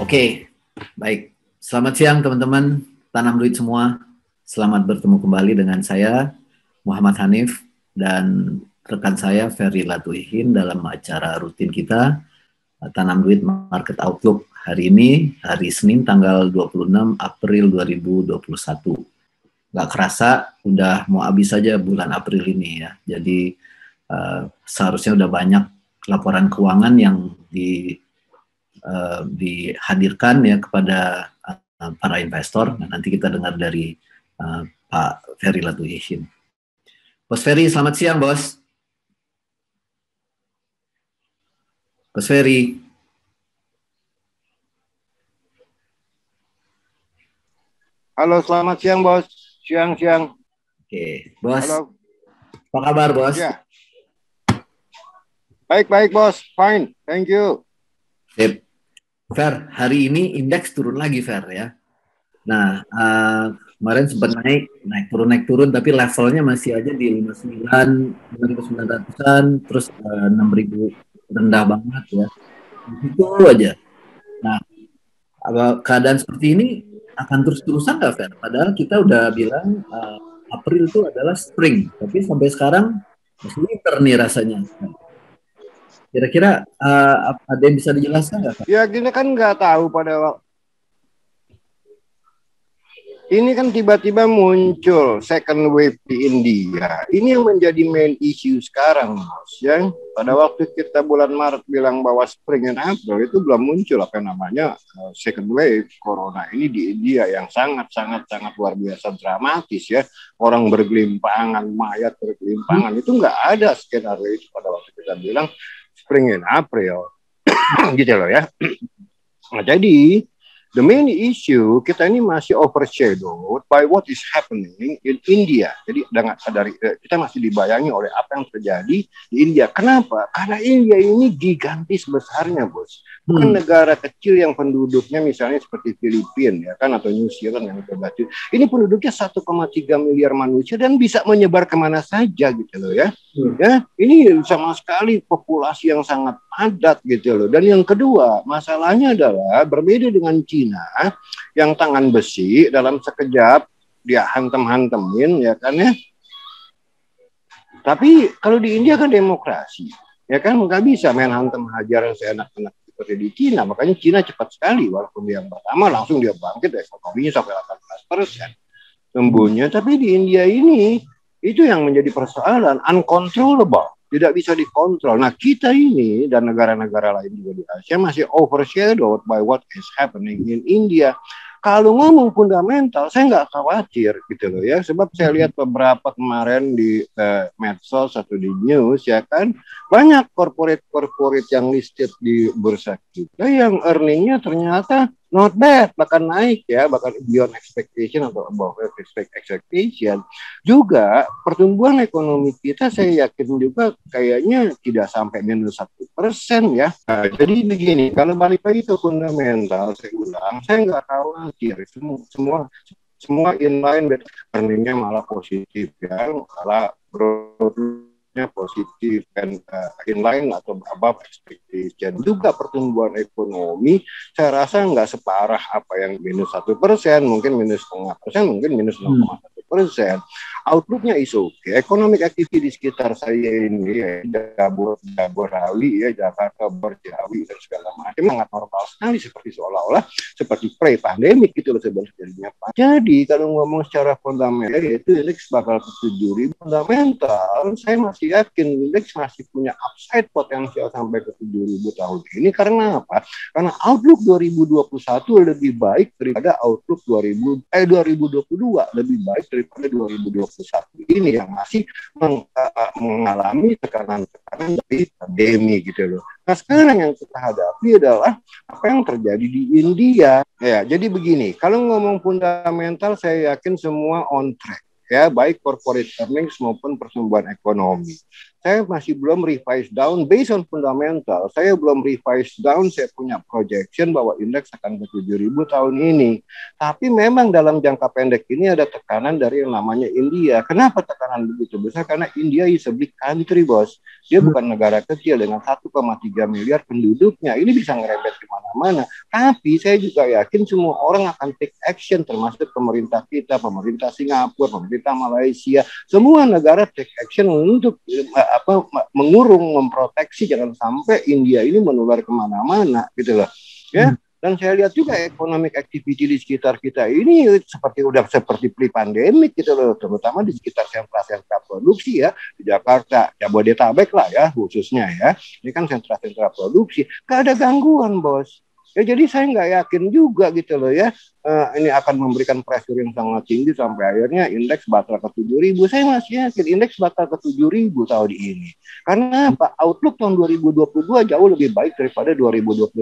Oke, baik. Selamat siang teman-teman tanam duit semua. Selamat bertemu kembali dengan saya Muhammad Hanif dan rekan saya Ferry Latuihin dalam acara rutin kita Tanam Duit Market Outlook hari ini, hari Senin tanggal 26 April 2021. Gak kerasa udah mau habis saja bulan April ini ya. Jadi seharusnya udah banyak laporan keuangan yang dihadirkan ya kepada para investor. Nah, nanti kita dengar dari Pak Ferry Latuihin. Bos Ferry, selamat siang, Bos. Bos Ferry. Halo, selamat siang, Bos. Siang. Oke, Bos. Halo. Apa kabar, Bos? Ya. Baik, Bos. Fine. Thank you. Sip. Fer, hari ini indeks turun lagi, Fer ya. Nah, kemarin sempat naik turun, tapi levelnya masih aja di 5.900-an, terus 6.000 rendah banget ya. Itu aja. Nah, keadaan seperti ini akan terus-terusan nggak, Fer? Padahal kita udah bilang April itu adalah spring, tapi sampai sekarang masih winter nih rasanya. Kira-kira ada yang bisa dijelaskan nggak, Fer? Ya, kita kan nggak tahu pada waktu ini kan tiba-tiba muncul second wave di India. Ini yang menjadi main issue sekarang, Bos. Ya, pada waktu kita bulan Maret bilang bahwa spring and April itu belum muncul apa namanya second wave corona ini di India yang sangat luar biasa dramatis ya. Orang bergelimpangan, mayat bergelimpangan, itu nggak ada skenario itu pada waktu kita bilang spring and April. Gitu loh ya. Nah, jadi the main issue kita ini masih overshadowed by what is happening in India. Jadi kita masih dibayangi oleh apa yang terjadi di India. Kenapa? Karena India ini gigantis besarnya, Bos. Bukan negara kecil yang penduduknya misalnya seperti Filipina ya kan, atau New Zealand yang kecil. Ini penduduknya 1,3 miliar manusia dan bisa menyebar kemana saja gitu loh ya. Ya, ini sama sekali populasi yang sangat padat gitu loh. Dan yang kedua, masalahnya adalah berbeda dengan Cina yang tangan besi dalam sekejap dia hantem-hantemin ya kan ya. Tapi kalau di India kan demokrasi ya kan, nggak bisa main hantem hajar seenak-enak seperti di Cina. Makanya Cina cepat sekali, walaupun dia yang pertama langsung dia bangkit ekonominya sampai 18% tumbuhnya. Tapi di India ini itu yang menjadi persoalan, uncontrollable, tidak bisa dikontrol. Nah, kita ini dan negara-negara lain juga di Asia masih overshadowed by what is happening in India. Kalau ngomong fundamental, saya nggak khawatir gitu loh ya, sebab saya lihat beberapa kemarin di medsos atau di news ya kan, banyak corporate yang listed di bursa kita yang earningnya ternyata not bad, bahkan naik ya, bahkan beyond expectation atau above expectation. Juga pertumbuhan ekonomi kita saya yakin juga kayaknya tidak sampai minus 1% ya. Nah, jadi begini, kalau balik lagi ke fundamental, saya ulang, saya nggak khawatir, semua inline, earningnya malah positif ya, malah growth-nya positif dan inline atau above expectation. Juga pertumbuhan ekonomi saya rasa nggak separah apa yang minus 1%, mungkin minus 0,5%, mungkin minus 0,1%. Outlooknya is okay. Economic activity di sekitar saya ini ya, Jaborawi ya, Jakarta, Berjawi dan segala macam sangat normal sekali, seperti seolah-olah seperti pre-pandemic gitu loh sebenarnya. Jadi kalau ngomong secara fundamental yaitu indeks bakal ke 7.000 fundamental, saya masih yakin indeks masih punya upside potensial sampai ke 7.000 tahun ini. Karena apa? Karena outlook 2021 lebih baik daripada outlook 2022, lebih baik daripada 2021 ini yang masih mengalami tekanan-tekanan dari pandemi gitu loh. Nah, sekarang yang kita hadapi adalah apa yang terjadi di India. Ya, jadi begini, kalau ngomong fundamental saya yakin semua on track ya, baik corporate earnings maupun pertumbuhan ekonomi. saya masih belum revise down based on fundamental. Saya belum revise down, saya punya projection bahwa indeks akan ke 7.000 tahun ini. Tapi memang dalam jangka pendek ini ada tekanan dari yang namanya India. Kenapa tekanan begitu besar? Karena India is a big country, bos. Dia bukan negara kecil dengan 1,3 miliar penduduknya. Ini bisa ngerembet kemana-mana. Tapi saya juga yakin semua orang akan take action, termasuk pemerintah kita, pemerintah Singapura, pemerintah Malaysia. Semua negara take action untuk mengurung, memproteksi jangan sampai India ini menular kemana-mana gitu loh ya. Dan saya lihat juga economic activity di sekitar kita ini seperti pre-pandemic gitu loh, terutama di sekitar sentra-sentra produksi ya, di Jakarta, Jabodetabek lah ya khususnya ya, ini kan sentra-sentra produksi, gak ada gangguan, bos. Ya jadi saya nggak yakin juga gitu loh ya, ini akan memberikan pressure yang sangat tinggi sampai akhirnya indeks bakal ke 7.000. Saya masih yakin indeks bakal ke 7.000 tahun ini. Karena apa? Outlook tahun 2022 jauh lebih baik daripada 2021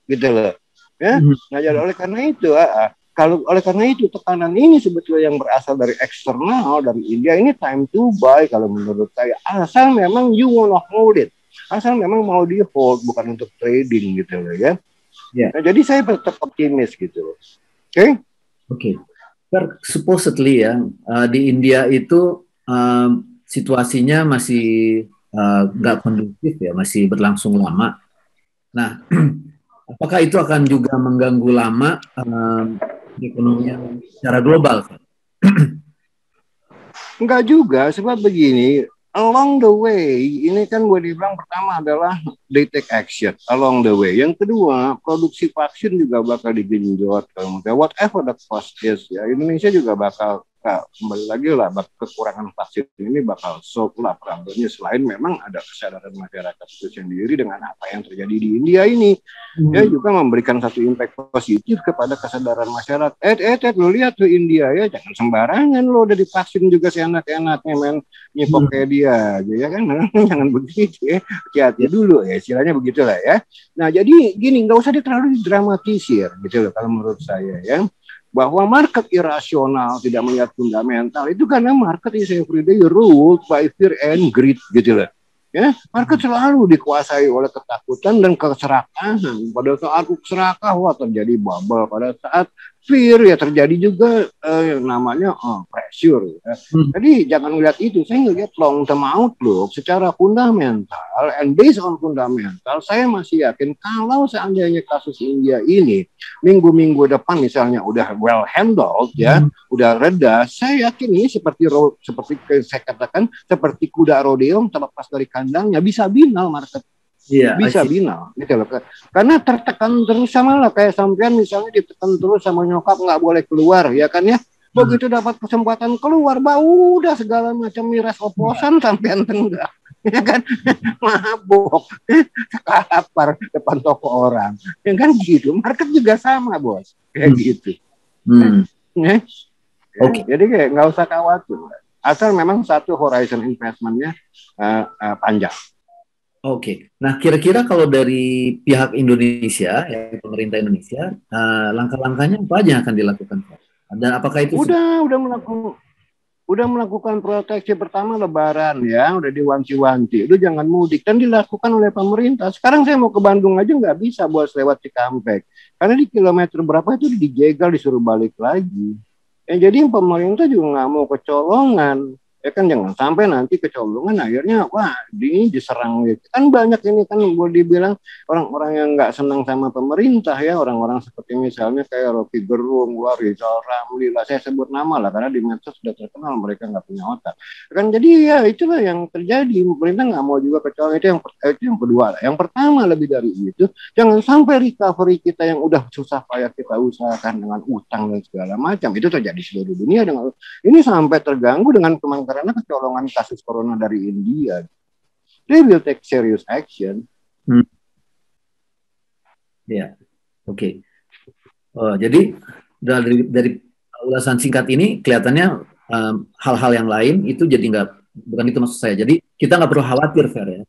gitu loh. Ya. Nah jadi oleh karena itu tekanan ini sebetulnya yang berasal dari eksternal, dari India, ini time to buy kalau menurut saya. Asal memang you wanna hold it. Asal memang mau di hold, bukan untuk trading gitu loh ya. Yeah. Nah, jadi saya tetap optimis gitu. Oke? Oke. Supposedly ya, di India itu situasinya masih nggak kondusif ya, masih berlangsung lama. Nah, apakah itu akan juga mengganggu lama ekonomi secara global? Enggak juga, sebab begini, along the way, ini kan gue dibilang pertama adalah they take action along the way. Yang kedua, produksi vaksin juga bakal digenjot. Whatever the cost is, ya Indonesia juga bakal kembali lagi lah, kekurangan vaksin ini bakal solve lah problemnya. Selain memang ada kesadaran masyarakat itu sendiri dengan apa yang terjadi di India ini, ya juga memberikan satu impact positif kepada kesadaran masyarakat. Lo lihat tuh India ya, jangan sembarangan lo udah divaksin juga seenak-enaknya men, nyipok kayak dia aja ya kan. Jangan begitu ya, hati-hati dulu ya, istilahnya begitulah ya. Nah jadi gini, nggak usah terlalu didramatisir gitu loh kalau menurut saya ya, bahwa market irasional tidak melihat fundamental itu karena market is everyday ruled by fear and greed gitu loh. Ya, market selalu dikuasai oleh ketakutan dan keserakahan. Pada saat serakah, wah terjadi bubble. Pada saat fear ya terjadi juga yang namanya pressure. Ya. Jadi jangan lihat itu. Saya ngelihat long term outlook secara fundamental and based on fundamental. Saya masih yakin kalau seandainya kasus India ini minggu-minggu depan misalnya udah well handled ya, udah reda. Saya yakin ini seperti saya katakan seperti kuda rodeo terlepas dari kandangnya bisa binal market. Bisa binal gitu loh. Karena tertekan terus sama lah kayak sampean misalnya ditekan terus sama nyokap nggak boleh keluar ya kan ya. Begitu dapat kesempatan keluar bau udah segala macam miras oposan sampean tenggak. Ya kan mabok lapar depan toko orang ya kan gitu. Market juga sama bos kayak gitu. Okay. Jadi kayak nggak usah khawatir asal memang satu horizon investmentnya panjang. Oke. Nah, kira-kira kalau dari pihak Indonesia, ya, pemerintah Indonesia, langkah-langkahnya apa aja yang akan dilakukan? Dan apakah itu udah melakukan proteksi pertama Lebaran ya, udah diwanti-wanti, itu jangan mudik dan dilakukan oleh pemerintah. Sekarang saya mau ke Bandung aja nggak bisa bos lewat Cikampek, karena di kilometer berapa itu dijegal disuruh balik lagi. Ya, jadi pemerintah juga nggak mau kecolongan. Ya kan jangan sampai nanti kecolongan akhirnya wah ini diserang gitu. Kan banyak ini kan boleh dibilang orang-orang yang nggak senang sama pemerintah ya, orang-orang seperti misalnya kayak Rocky Gerung, Rizal Ramli lah, saya sebut nama lah karena di medsos sudah terkenal mereka nggak punya otak. Kan jadi ya itulah yang terjadi, pemerintah nggak mau juga kecolongan. Itu yang kedua lah. Yang pertama lebih dari itu jangan sampai recovery kita yang udah susah payah kita usahakan dengan utang dan segala macam itu terjadi seluruh dunia dengan ini sampai terganggu dengan karena kecolongan kasus corona dari India. They will take serious action. Ya, oke. Jadi dari ulasan singkat ini kelihatannya hal-hal yang lain itu jadi bukan itu maksud saya. Jadi kita nggak perlu khawatir, Fer ya,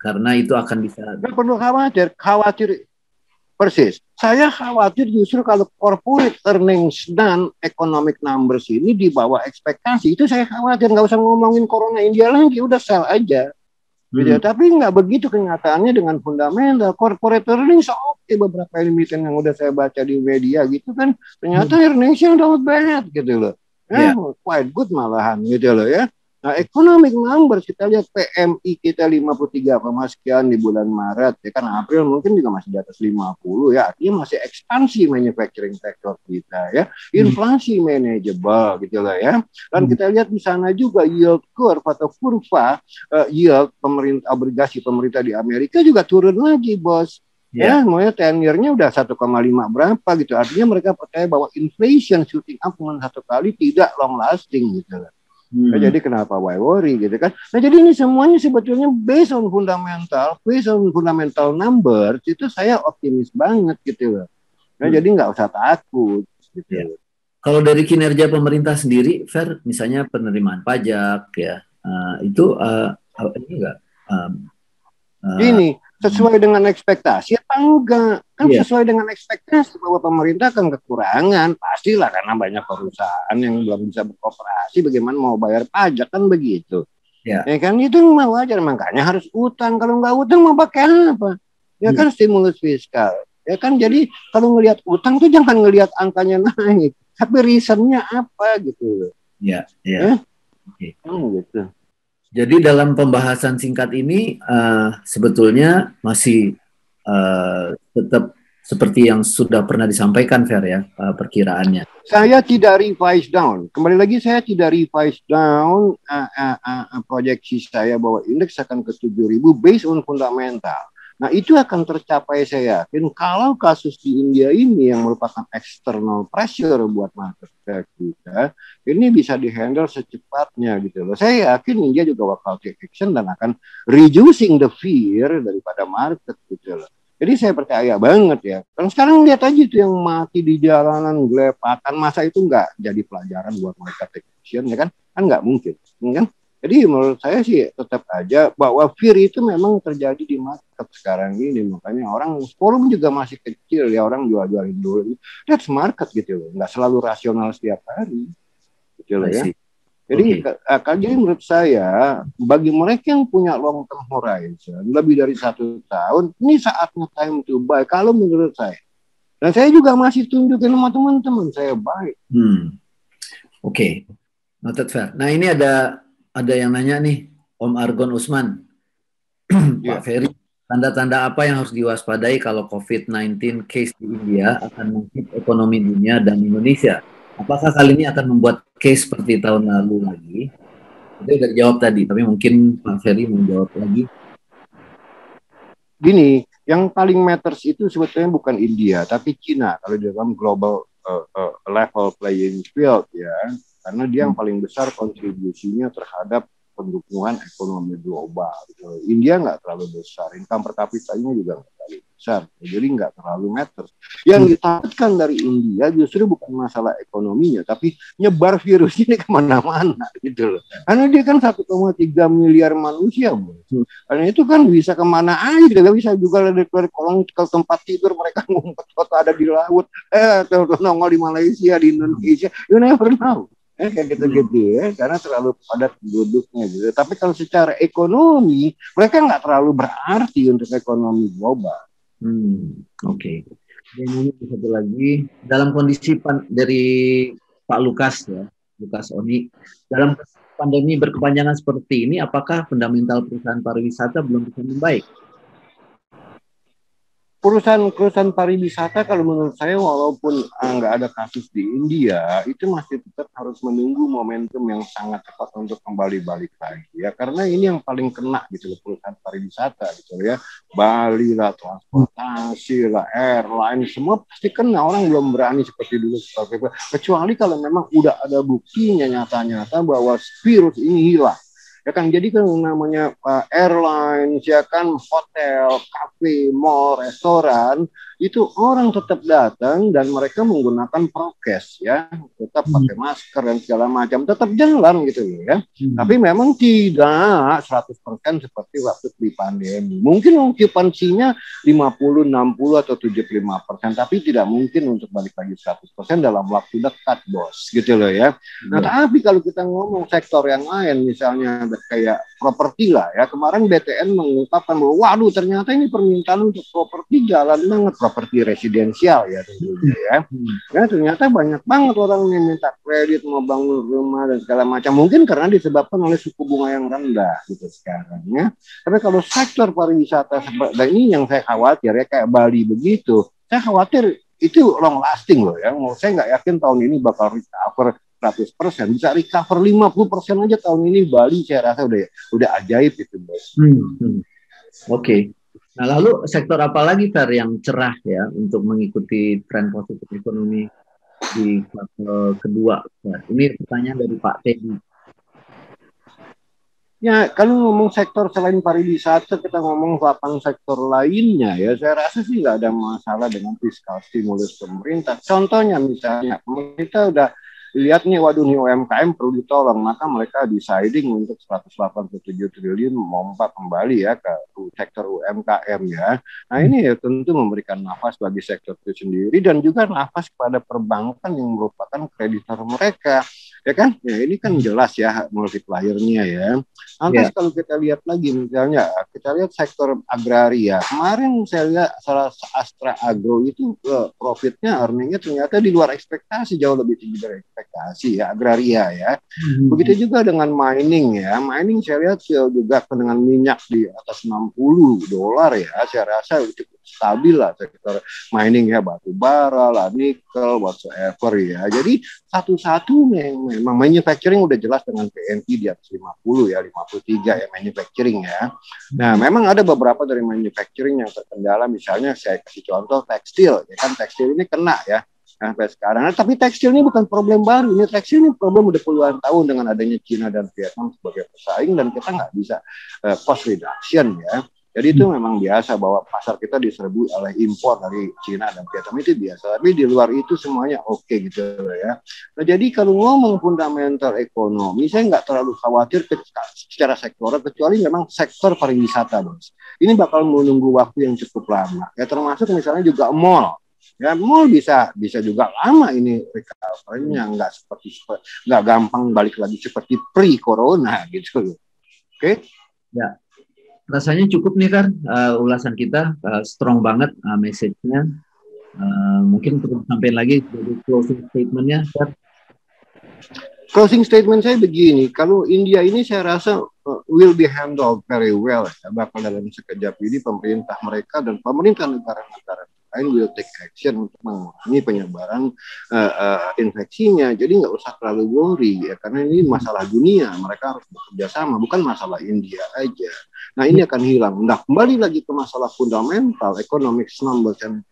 karena itu akan bisa. Nggak perlu khawatir. Persis. Saya khawatir justru kalau corporate earnings dan economic numbers ini di bawah ekspektasi, itu saya khawatir. Nggak usah ngomongin corona India lagi, udah sell aja. Gitu. Tapi nggak begitu kenyataannya dengan fundamental. Corporate earnings oke, beberapa emiten yang udah saya baca di media gitu kan, ternyata earningsnya udah bad gitu loh. Quite good malahan gitu loh ya. Nah, economic numbers kita lihat PMI kita 53, sekian di bulan Maret, ya kan April mungkin juga masih di atas 50 ya, artinya masih ekspansi manufacturing sector kita ya, inflasi manageable gitu lah ya. Dan kita lihat di sana juga yield curve atau kurva yield pemerintah obligasi pemerintah di Amerika juga turun lagi, bos. Ya, makanya 10 year-nya udah 1,5 berapa gitu. Artinya mereka percaya bahwa inflation shooting up dengan satu kali tidak long lasting gitu lah. Nah, jadi kenapa why worry gitu kan? Nah, jadi ini semuanya sebetulnya based on fundamental numbers, itu saya optimis banget gitu loh. Nah, jadi nggak usah takut gitu. Kalau dari kinerja pemerintah sendiri, Fer, misalnya penerimaan pajak ya, itu ini enggak ini sesuai dengan ekspektasi apa enggak? Kan sesuai dengan ekspektasi bahwa pemerintah akan kekurangan, pastilah karena banyak perusahaan yang belum bisa beroperasi, bagaimana mau bayar pajak kan begitu. Ya kan itu mah wajar, makanya harus utang. Kalau nggak utang mau pakai apa? Ya kan stimulus fiskal. Ya kan jadi kalau ngelihat utang tuh jangan ngelihat angkanya naik, tapi reasonnya apa gitu. Gitu. Jadi dalam pembahasan singkat ini sebetulnya masih tetap seperti yang sudah pernah disampaikan, Fer ya, perkiraannya. Saya tidak revise down. Kembali lagi saya tidak revise down proyeksi saya bahwa indeks akan ke 7.000 based on fundamental. Nah, itu akan tercapai saya yakin kalau kasus di India ini yang merupakan external pressure buat market kita, ini bisa dihandle secepatnya gitu loh. Saya yakin India juga bakal take action dan akan reducing the fear daripada market gitu loh. Jadi saya percaya banget ya. Kalau sekarang lihat aja itu yang mati di jalanan gelepakan, masa itu nggak jadi pelajaran buat mereka take action ya kan? Kan nggak mungkin, kan? Jadi menurut saya sih tetap aja bahwa fear itu memang terjadi di market sekarang ini. Makanya orang volume juga masih kecil ya, orang jual-jualin dulu. That's market gitu loh, nggak selalu rasional setiap hari gitu loh ya. Jadi jadi menurut saya bagi mereka yang punya long term horizon lebih dari 1 tahun, ini saatnya time to buy kalau menurut saya. Dan saya juga masih tunjukin sama teman-teman saya baik. Noted, Fer. Nah, ini ada yang nanya nih, Om Argon Usman. Pak Ferry, tanda-tanda apa yang harus diwaspadai kalau COVID-19 case di India akan menghimpit ekonomi dunia dan Indonesia? Apakah kali ini akan membuat case seperti tahun lalu lagi? Itu udah dijawab tadi, tapi mungkin Pak Ferry menjawab lagi. Gini, yang paling matters itu sebetulnya bukan India, tapi China kalau dalam global level playing field ya. Karena dia yang paling besar kontribusinya terhadap pendukungan ekonomi global. India nggak terlalu besar, income per kapitanya juga nggak terlalu besar, jadi nggak terlalu matters. Yang ditakutkan dari India justru bukan masalah ekonominya, tapi nyebar virus ini kemana-mana gitu loh. Karena dia kan 1,3 miliar manusia, karena itu kan bisa kemana aja, nggak bisa juga dari kolong ke tempat tidur mereka ngumpet atau ada di laut, nongol di Malaysia, di Indonesia, you never know. Kayak gitu-gitu ya, karena terlalu padat penduduknya gitu. Tapi kalau secara ekonomi, mereka nggak terlalu berarti untuk ekonomi global. Ini satu lagi, dalam kondisi dari Pak Lukas ya, Lukas Oni, dalam pandemi berkepanjangan seperti ini, apakah fundamental perusahaan pariwisata belum bisa membaik? Perusahaan pariwisata kalau menurut saya walaupun nggak ada kasus di India, itu masih tetap harus menunggu momentum yang sangat cepat untuk kembali balik lagi ya, karena ini yang paling kena gitu loh, perusahaan pariwisata gitu ya, Bali lah, transportasi lah, airline, semua pasti kena. Orang belum berani seperti dulu kecuali kalau memang udah ada buktinya nyata-nyata bahwa virus ini hilang. Ya kan, jadi kan namanya airlines, ya kan, hotel, kafe, mall, restoran, itu orang tetap datang dan mereka menggunakan prokes ya, tetap pakai masker dan segala macam, tetap jalan gitu loh ya. Tapi memang tidak 100% seperti waktu di pandemi. Mungkin okupansinya 50, 60 atau 75%, tapi tidak mungkin untuk balik lagi 100% dalam waktu dekat, bos, gitu loh ya. Nah, tapi kalau kita ngomong sektor yang lain, misalnya kayak properti lah ya, kemarin BTN mengungkapkan bahwa waduh ternyata ini permintaan untuk properti jalan banget, properti residensial ya tentunya ya. Ya ternyata banyak banget orang yang minta kredit mau bangun rumah dan segala macam, mungkin karena disebabkan oleh suku bunga yang rendah gitu sekarang ya. Tapi kalau sektor pariwisata dan ini yang saya khawatir ya, kayak Bali begitu, saya khawatir itu long lasting loh ya. Saya nggak yakin tahun ini bakal recover 100%, bisa recover 50% aja tahun ini Bali, saya rasa udah ajaib itu, bos. Oke. Nah, lalu sektor apa lagi, Fer, yang cerah ya untuk mengikuti tren positif ekonomi di kuartal kedua? Ini pertanyaan dari Pak Teddy. Ya, kalau ngomong sektor selain pariwisata, kita ngomong 8 sektor lainnya ya, saya rasa sih nggak ada masalah dengan fiskal stimulus pemerintah. Contohnya misalnya, pemerintah udah lihat nih, waduh nih UMKM perlu ditolong, maka mereka deciding untuk 187 triliun mompa kembali ya ke sektor UMKM ya. Nah ini ya tentu memberikan nafas bagi sektor itu sendiri dan juga nafas kepada perbankan yang merupakan kreditor mereka. Ya kan? Ya ini kan jelas ya multipliernya ya. Lantas kalau kita lihat lagi misalnya, kita lihat sektor agraria. Kemarin saya lihat salah Astra Agro itu profitnya, earningnya ternyata di luar ekspektasi, jauh lebih tinggi dari ekspektasi ya, agraria ya. Begitu juga dengan mining ya. Mining saya lihat juga dengan minyak di atas $60 ya. Saya rasa cukup stabil lah sektor mining ya, batu bara lah, nikel, whatsoever ya. Jadi satu-satu memang manufacturing udah jelas dengan PMI di atas 50 ya, 53 ya manufacturing ya. Nah, memang ada beberapa dari manufacturing yang terkendala, misalnya saya kasih contoh tekstil, ya kan tekstil ini kena ya sampai sekarang. Nah, tapi tekstil ini bukan problem baru, ini tekstil ini problem udah puluhan tahun dengan adanya Cina dan Vietnam sebagai pesaing dan kita nggak bisa cost reduction ya. Jadi itu memang biasa bahwa pasar kita diserbu oleh impor dari Cina dan Vietnam, itu biasa. Tapi di luar itu semuanya oke gitu ya. Nah, jadi kalau ngomong fundamental ekonomi, saya nggak terlalu khawatir secara sektoral, kecuali memang sektor pariwisata, bos. Ini bakal menunggu waktu yang cukup lama. Ya termasuk misalnya juga mall. Ya mall bisa juga lama ini recovery-nya, nggak gampang balik lagi seperti pre-corona gitu loh. Oke? Ya. Rasanya cukup nih kan ulasan kita, strong banget message-nya. Mungkin perlu sampaikan lagi dari closing statement-nya, Fer. Closing statement saya begini, kalau India ini saya rasa will be handled very well ya, bakal dalam sekejap ini pemerintah mereka dan pemerintah negara-negara lain will take action untuk mengurangi penyebaran infeksinya. Jadi nggak usah terlalu worry ya, karena ini masalah dunia, mereka harus bekerja sama, bukan masalah India aja. Nah ini akan hilang. Nah kembali lagi ke masalah fundamental, economic numbers and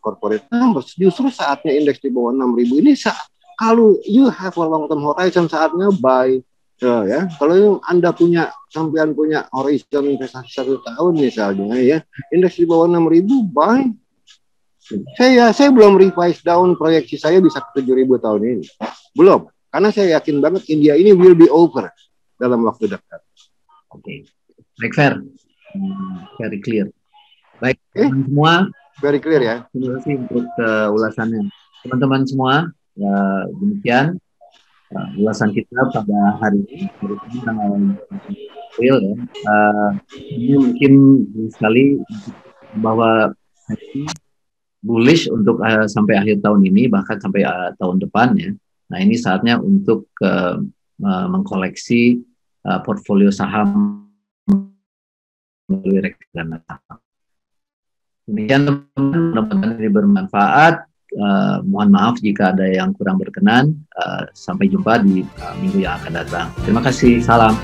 corporate numbers, justru saatnya indeks di bawah 6.000 ini kalau you have a long term horizon, saatnya buy. Ya, kalau Anda sampean punya horizon investasi 1 tahun misalnya ya, indeks di bawah 6.000 buy. Saya belum revise down proyeksi saya bisa ke 7.000 tahun ini. Belum. Karena saya yakin banget India ini will be over dalam waktu dekat. Oke. Baik, Fer. Very clear. Baik, teman-teman semua. Very clear ya. Terima kasih untuk ulasannya. Teman-teman semua, ya, demikian ulasan kita pada hari ini, tanggal April ya. Ini mungkin sekali bahwa bullish untuk sampai akhir tahun ini, bahkan sampai tahun depan ya. Nah ini saatnya untuk mengkoleksi portfolio saham melalui reksadana saham. Demikian teman-teman, ini bermanfaat. Mohon maaf jika ada yang kurang berkenan. Sampai jumpa di minggu yang akan datang. Terima kasih. Salam.